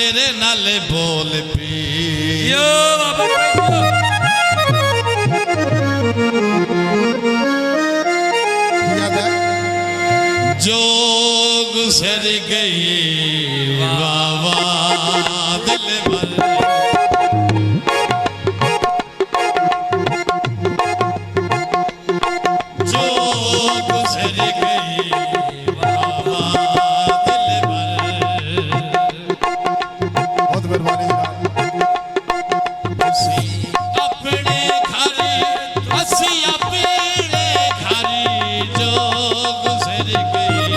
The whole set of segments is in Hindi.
तेरे नाल बोल पी जो गुजर गई वावा दिल भर जो गुजर गई वावा दिल भर बहुत मेहरबानी अपने घर असी अपने घर जो गुजर गई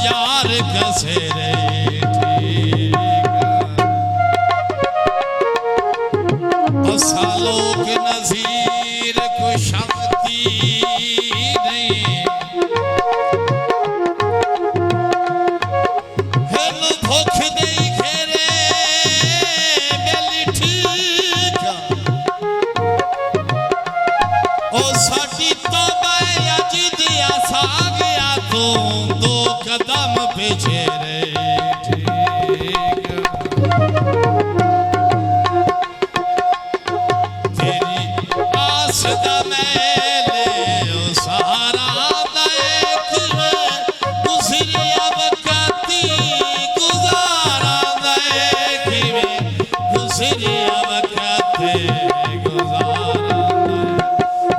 यार कसेरे असा लोग नजीर को शक्ति नहीं हम भूख नहीं घेरे बेली ठीक ओ साडी तौबा अज दिया सा गया तू कदम पीछे रे ठीक तेरी आस दा मेले ओ सहारा देख गुजरिया वक्ती गुजारा देख गुजरिया वक्ती गुजारा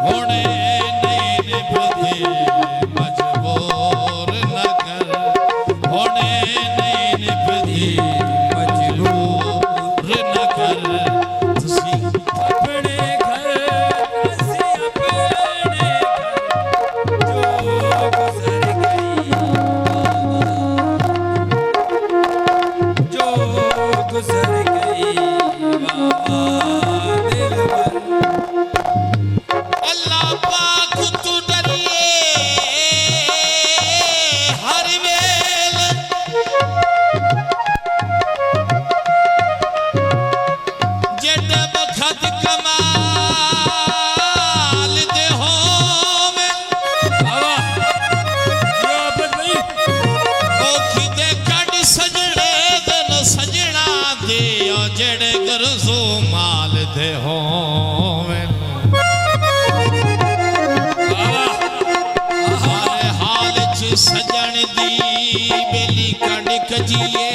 होने नहीं निभदी मजबूर होने नहीं निभदी मजबूर न कर तुसी अपने घर तुसी अपने घर जो गुजर गई बाबा दिल भर अल्लाह पाक तू डरिए हर वेल जेड बखत कमाल दे होवे ओ खिदे कड सजणे दिन सजना दे जेड़े गरजो माल दे होवे सजन दी बेली कड़ कजिए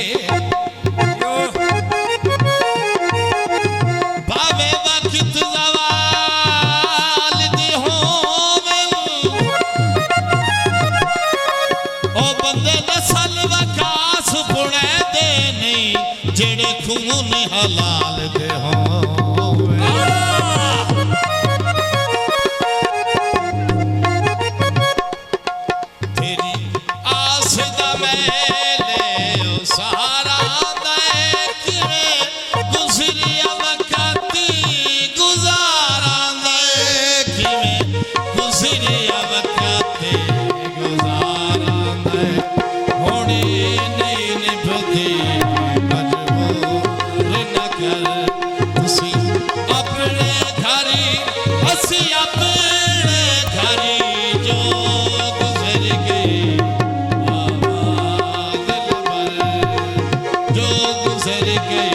भावे वक्त ज़वाल दी होवे ओ बंदे नसल वकास पुणे दे नहीं जेड़े खून हलाल दे होवे गुजर गई